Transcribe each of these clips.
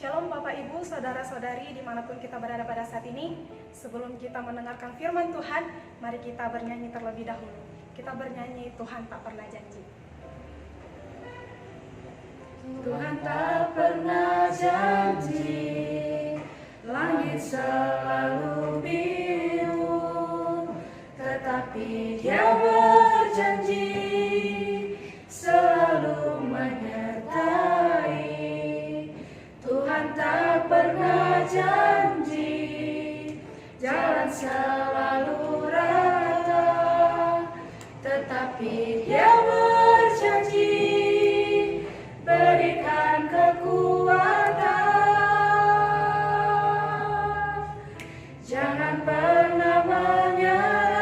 Shalom Bapak Ibu, Saudara-saudari dimanapun kita berada pada saat ini. Sebelum kita mendengarkan firman Tuhan, mari kita bernyanyi terlebih dahulu. Kita bernyanyi Tuhan tak pernah janji. Tuhan tak pernah janji, langit selalu biru, tetapi Dia berjanji selalu menyertai. Tuhan tak pernah janji, jalan selalu rata, tetapi Dia berjanji berikan kekuatan. Jangan pernah menyerah,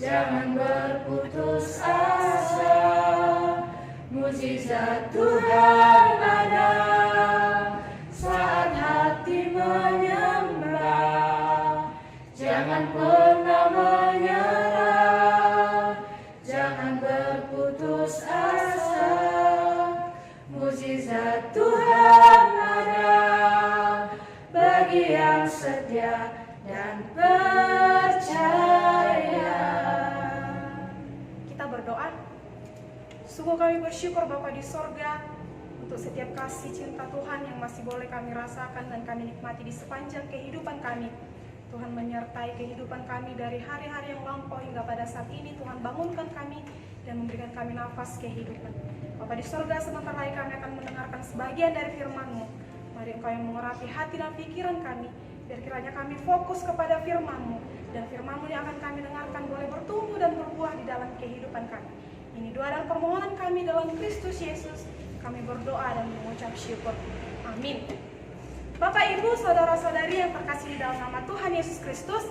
jangan berputus asa. Mukjizat Tuhan ada saat hati menyembah. Jangan pernah menyerah, jangan berputus asa. Mukjizat Tuhan ada bagi yang setia dan percaya. Kita berdoa. Sungguh kami bersyukur Bapa di sorga untuk setiap kasih cinta Tuhan yang masih boleh kami rasakan dan kami nikmati di sepanjang kehidupan kami. Tuhan menyertai kehidupan kami dari hari-hari yang lampau hingga pada saat ini. Tuhan bangunkan kami dan memberikan kami nafas kehidupan. Bapa di sorga, sebentar lagi kami akan mendengarkan sebagian dari firman-Mu. Mari Engkau yang mengurapi hati dan pikiran kami, biar kiranya kami fokus kepada firman-Mu, dan firman-Mu yang akan kami dengarkan boleh bertumbuh dan berbuah di dalam kehidupan kami. Ini doa dan permohonan kami dalam Kristus Yesus. Kami berdoa dan mengucap syukur. Amin. Bapak, Ibu, Saudara-saudari yang terkasih di dalam nama Tuhan Yesus Kristus,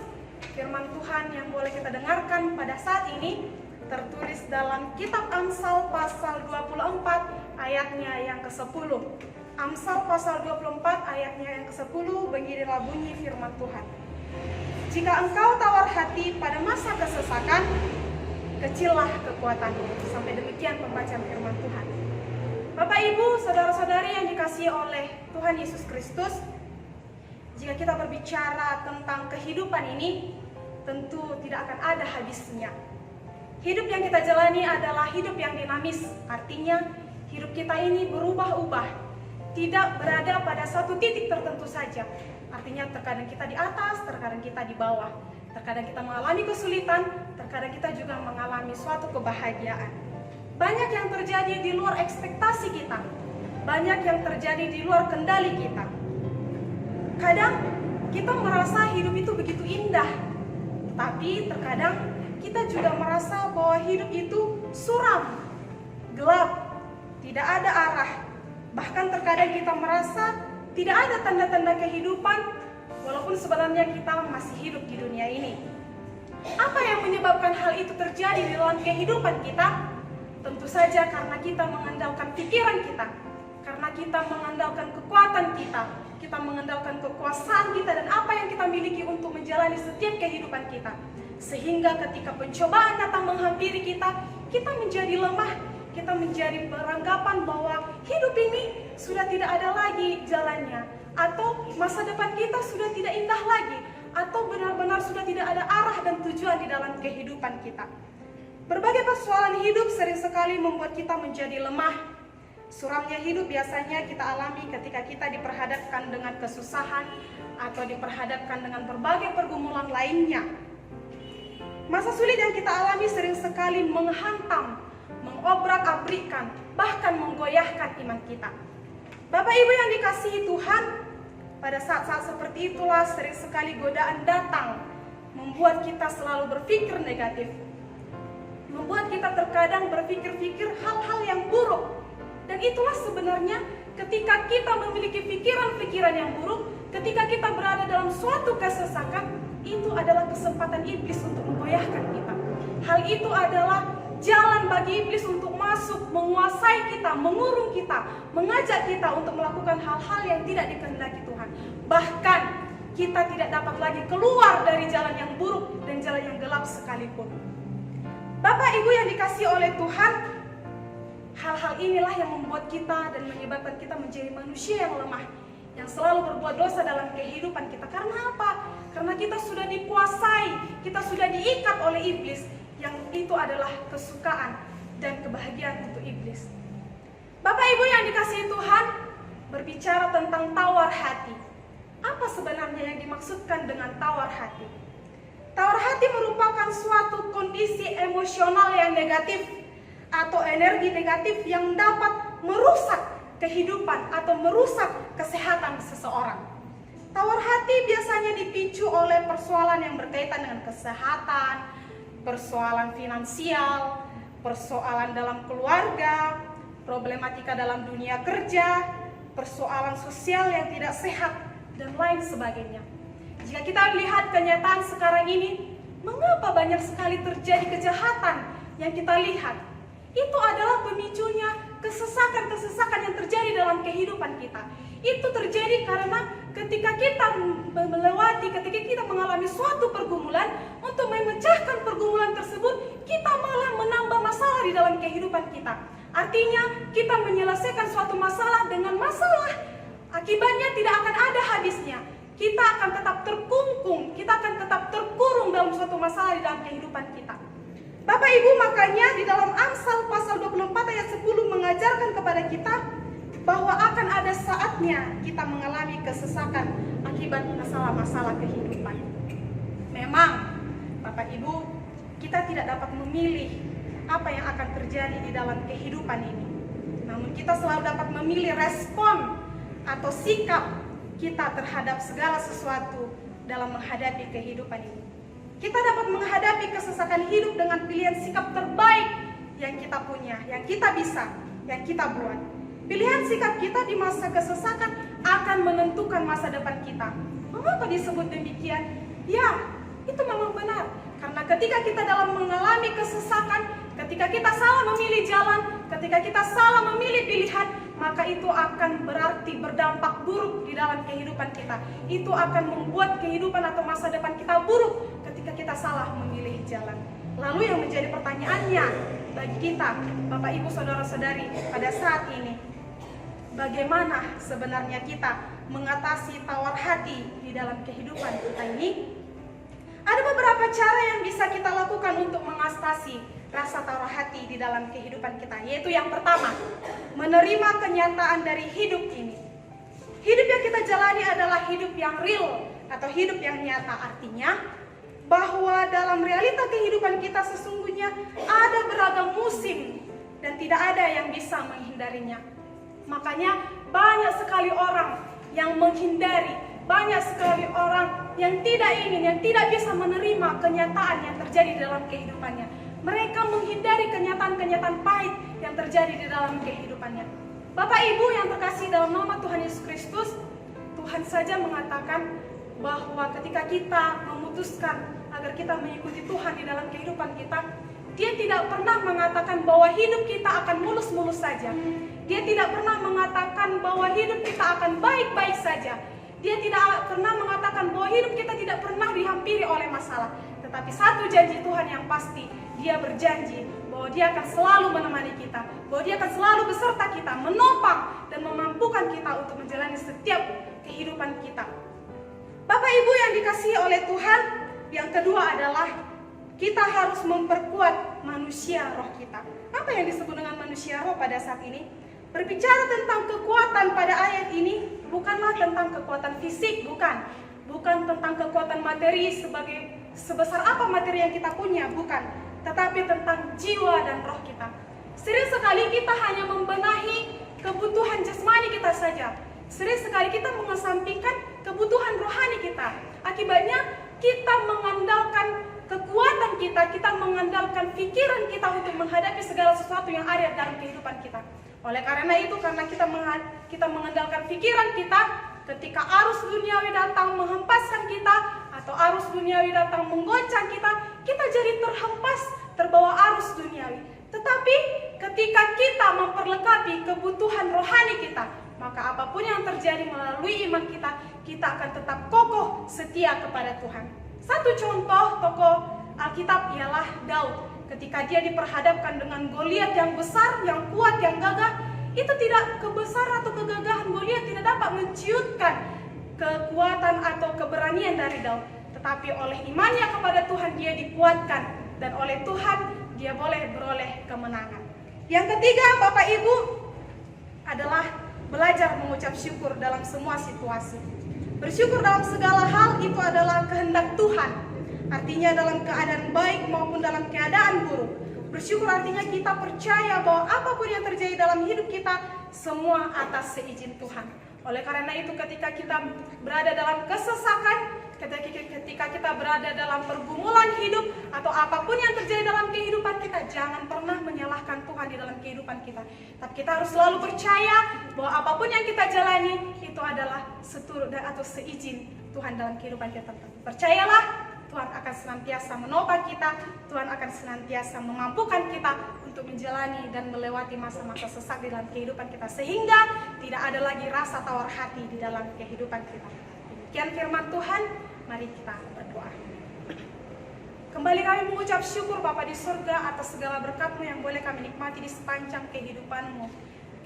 firman Tuhan yang boleh kita dengarkan pada saat ini tertulis dalam kitab Amsal pasal 24 ayatnya yang ke-10. Amsal pasal 24 ayatnya yang ke-10, beginilah bunyi firman Tuhan. Jika engkau tawar hati pada masa kesesakan, kecillah kekuatanmu. Sampai demikian pembacaan firman Tuhan. Bapak, Ibu, Saudara-saudari yang dikasihi oleh Tuhan Yesus Kristus, jika kita berbicara tentang kehidupan ini, tentu tidak akan ada habisnya. Hidup yang kita jalani adalah hidup yang dinamis, artinya hidup kita ini berubah-ubah, tidak berada pada satu titik tertentu saja. Artinya terkadang kita di atas, terkadang kita di bawah. Terkadang kita mengalami kesulitan, terkadang kita juga mengalami suatu kebahagiaan. Banyak yang terjadi di luar ekspektasi kita. Banyak yang terjadi di luar kendali kita. Kadang kita merasa hidup itu begitu indah, tapi terkadang kita juga merasa bahwa hidup itu suram, gelap, tidak ada arah. Bahkan terkadang kita merasa tidak ada tanda-tanda kehidupan, walaupun sebenarnya kita masih hidup di dunia ini. Apa yang menyebabkan hal itu terjadi di dalam kehidupan kita? Tentu saja karena kita mengandalkan pikiran kita, karena kita mengandalkan kekuatan kita, kita mengandalkan kekuasaan kita dan apa yang kita miliki untuk menjalani setiap kehidupan kita. Sehingga ketika pencobaan datang menghampiri kita, kita menjadi lemah, kita menjadi beranggapan bahwa hidup ini sudah tidak ada lagi jalannya, atau masa depan kita sudah tidak indah lagi, atau benar-benar sudah tidak ada arah dan tujuan di dalam kehidupan kita. Berbagai persoalan hidup sering sekali membuat kita menjadi lemah. Suramnya hidup biasanya kita alami ketika kita diperhadapkan dengan kesusahan atau diperhadapkan dengan berbagai pergumulan lainnya. Masa sulit yang kita alami sering sekali menghantam, mengobrak-abrikkan, bahkan menggoyahkan iman kita. Bapak Ibu yang dikasihi Tuhan, pada saat-saat seperti itulah sering sekali godaan datang, membuat kita selalu berpikir negatif, membuat kita terkadang berpikir-pikir hal-hal yang buruk. Dan itulah sebenarnya ketika kita memiliki pikiran-pikiran yang buruk, ketika kita berada dalam suatu kesesakan, itu adalah kesempatan iblis untuk menggoyahkan kita. Hal itu adalah jalan bagi iblis untuk masuk, menguasai kita, mengurung kita, mengajak kita untuk melakukan hal-hal yang tidak dikehendaki Tuhan. Bahkan kita tidak dapat lagi keluar dari jalan yang buruk dan jalan yang gelap sekalipun. Bapak Ibu yang dikasihi oleh Tuhan, Hal-hal inilah yang membuat kita dan menyebabkan kita menjadi manusia yang lemah, yang selalu berbuat dosa dalam kehidupan kita. Karena apa? Karena kita sudah dikuasai, kita sudah diikat oleh iblis, yang itu adalah kesukaan dan kebahagiaan untuk iblis. Bapak Ibu yang dikasihi Tuhan, berbicara tentang tawar hati. Apa sebenarnya yang dimaksudkan dengan tawar hati? Tawar hati merupakan suatu kondisi emosional yang negatif atau energi negatif yang dapat merusak kehidupan atau merusak kesehatan seseorang. Tawar hati biasanya dipicu oleh persoalan yang berkaitan dengan kesehatan, persoalan finansial, persoalan dalam keluarga, problematika dalam dunia kerja, persoalan sosial yang tidak sehat, dan lain sebagainya. Jika kita lihat kenyataan sekarang ini, mengapa banyak sekali terjadi kejahatan yang kita lihat? Itu adalah pemicunya kesesakan-kesesakan yang terjadi dalam kehidupan kita. Itu terjadi karena ketika kita ketika kita mengalami suatu pergumulan, untuk memecahkan pergumulan tersebut, kita malah menambah masalah di dalam kehidupan kita. Artinya, kita menyelesaikan suatu masalah dengan masalah. Akibatnya tidak akan ada habisnya. Kita akan tetap terkungkung, kita akan tetap terkurung dalam suatu masalah di dalam kehidupan kita. Bapak Ibu, makanya di dalam Amsal pasal 24 ayat 10 mengajarkan kepada kita bahwa akan ada saatnya kita mengalami kesesakan akibat masalah-masalah kehidupan. Memang, Bapak Ibu, kita tidak dapat memilih apa yang akan terjadi di dalam kehidupan ini. Namun kita selalu dapat memilih respon atau sikap kita terhadap segala sesuatu dalam menghadapi kehidupan ini. Kita dapat menghadapi kesesakan hidup dengan pilihan sikap terbaik yang kita punya, yang kita bisa, yang kita buat. Pilihan sikap kita di masa kesesakan akan menentukan masa depan kita. Mengapa disebut demikian? Ya, itu memang benar. Karena ketika kita dalam mengalami kesesakan, ketika kita salah memilih jalan, ketika kita salah memilih pilihan, maka itu akan berarti berdampak buruk di dalam kehidupan kita. Itu akan membuat kehidupan atau masa depan kita buruk ketika kita salah memilih jalan. Lalu yang menjadi pertanyaannya bagi kita, Bapak Ibu Saudara-saudari, pada saat ini, bagaimana sebenarnya kita mengatasi tawar hati di dalam kehidupan kita ini? Ada beberapa cara yang bisa kita lakukan untuk mengatasi rasa tawar hati di dalam kehidupan kita, yaitu yang pertama, menerima kenyataan dari hidup ini. Hidup yang kita jalani adalah hidup yang real atau hidup yang nyata, artinya bahwa dalam realita kehidupan kita sesungguhnya ada beragam musim dan tidak ada yang bisa menghindarinya. Makanya banyak sekali orang yang menghindari, banyak sekali orang yang tidak ingin, yang tidak bisa menerima kenyataan yang terjadi dalam kehidupannya. Mereka menghindari kenyataan-kenyataan pahit yang terjadi di dalam kehidupannya. Bapak Ibu yang terkasih dalam nama Tuhan Yesus Kristus, Tuhan saja mengatakan bahwa ketika kita memutuskan agar kita mengikuti Tuhan di dalam kehidupan kita, Dia tidak pernah mengatakan bahwa hidup kita akan mulus-mulus saja. Dia tidak pernah mengatakan bahwa hidup kita akan baik-baik saja. Dia tidak pernah mengatakan bahwa hidup kita tidak pernah dihampiri oleh masalah. Tetapi satu janji Tuhan yang pasti, Dia berjanji bahwa Dia akan selalu menemani kita, bahwa Dia akan selalu beserta kita, menopang dan memampukan kita untuk menjalani setiap kehidupan kita. Bapak Ibu yang dikasihi oleh Tuhan, yang kedua adalah kita harus memperkuat manusia roh kita. Apa yang disebut dengan manusia roh pada saat ini? Berbicara tentang kekuatan pada ayat ini bukanlah tentang kekuatan fisik, bukan tentang kekuatan materi sebesar apa materi yang kita punya, bukan, tetapi tentang jiwa dan roh kita. Sering sekali kita hanya membenahi kebutuhan jasmani kita saja. Sering sekali kita mengesampingkan kebutuhan rohani kita. Akibatnya kita mengandalkan kekuatan kita mengandalkan pikiran kita untuk menghadapi segala sesuatu yang ada dalam kehidupan kita. Oleh karena itu, karena kita mengandalkan pikiran kita, ketika arus duniawi datang menghempaskan kita, atau arus duniawi datang menggoncang kita, kita jadi terhempas, terbawa arus duniawi. Tetapi ketika kita memperlengkapi kebutuhan rohani kita, maka apapun yang terjadi melalui iman kita, kita akan tetap kokoh setia kepada Tuhan. Satu contoh tokoh Alkitab ialah Daud. Ketika dia diperhadapkan dengan Goliat yang besar, yang kuat, yang gagah, itu tidak kebesaran atau kegagahan Goliat tidak dapat menciutkan kekuatan atau keberanian dari Daud. Tetapi oleh imannya kepada Tuhan dia dikuatkan, dan oleh Tuhan dia boleh beroleh kemenangan. Yang ketiga, Bapak Ibu, adalah belajar mengucap syukur dalam semua situasi. Bersyukur dalam segala hal itu adalah kehendak Tuhan. Artinya dalam keadaan baik maupun dalam keadaan buruk. Bersyukur artinya kita percaya bahwa apapun yang terjadi dalam hidup kita, semua atas seizin Tuhan. Oleh karena itu ketika kita berada dalam kesesakan, ketika kita berada dalam pergumulan hidup, atau apapun yang terjadi dalam kehidupan kita, jangan pernah menyalahkan Tuhan di dalam kehidupan kita. Tapi kita harus selalu percaya bahwa apapun yang kita jalani itu adalah seturut atau seizin Tuhan dalam kehidupan kita. Percayalah, Tuhan akan senantiasa menopang kita, Tuhan akan senantiasa memampukan kita untuk menjalani dan melewati masa-masa sesak di dalam kehidupan kita, sehingga tidak ada lagi rasa tawar hati di dalam kehidupan kita. Demikian firman Tuhan, mari kita berdoa. Kembali kami mengucap syukur Bapa di surga atas segala berkat-Mu yang boleh kami nikmati di sepanjang kehidupan-Mu.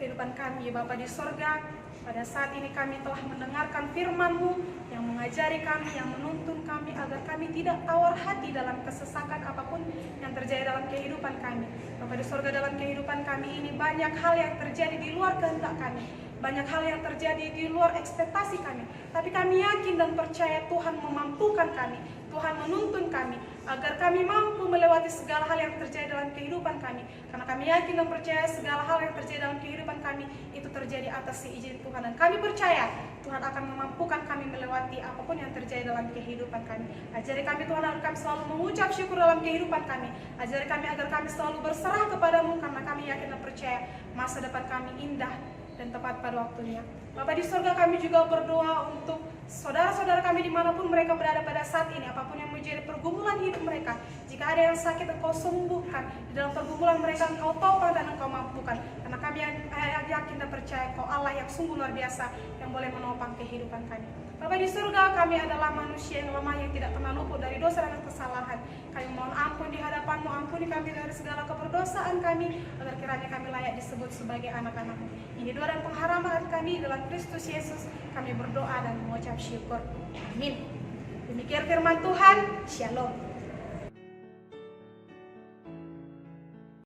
Kehidupan kami Bapa di surga, pada saat ini kami telah mendengarkan firman-Mu yang mengajari kami, yang menuntun kami agar kami tidak tawar hati dalam kesesakan apapun yang terjadi dalam kehidupan kami. Bapa di surga, dalam kehidupan kami ini banyak hal yang terjadi di luar kehendak kami. Banyak hal yang terjadi di luar ekspektasi kami. Tapi kami yakin dan percaya Tuhan memampukan kami. Tuhan menuntun kami agar kami mampu melewati segala hal yang terjadi dalam kehidupan kami. Karena kami yakin dan percaya segala hal yang terjadi dalam kehidupan kami itu terjadi atas seizin Tuhan. Dan kami percaya Tuhan akan memampukan kami melewati apapun yang terjadi dalam kehidupan kami. Ajari kami Tuhan agar kami selalu mengucap syukur dalam kehidupan kami. Ajari kami agar kami selalu berserah kepada-Mu, karena kami yakin dan percaya masa depan kami indah dan tepat pada waktunya. Bapa di surga, kami juga berdoa untuk saudara-saudara kami dimanapun mereka berada pada saat ini, apapun yang menjadi pergumulan hidup mereka. Jika ada yang sakit, Engkau sembuhkan. Di dalam pergumulan mereka Engkau topang dan Engkau mampukan. Karena kami yakin dan percaya Engkau Allah yang sungguh luar biasa, yang boleh menopang kehidupan kami. Bapa di surga, kami adalah manusia yang lemah, yang tidak pernah luput dari dosa dan kesalahan. Kami mohon ampun di hadapan-Mu, ampuni kami dari segala keperdosaan kami, agar kiranya kami layak disebut sebagai anak-anak-Mu. Ini doa dan pengharapan kami dalam Kristus Yesus, kami berdoa dan mengucap syukur. Amin. Demikian firman Tuhan. Shalom.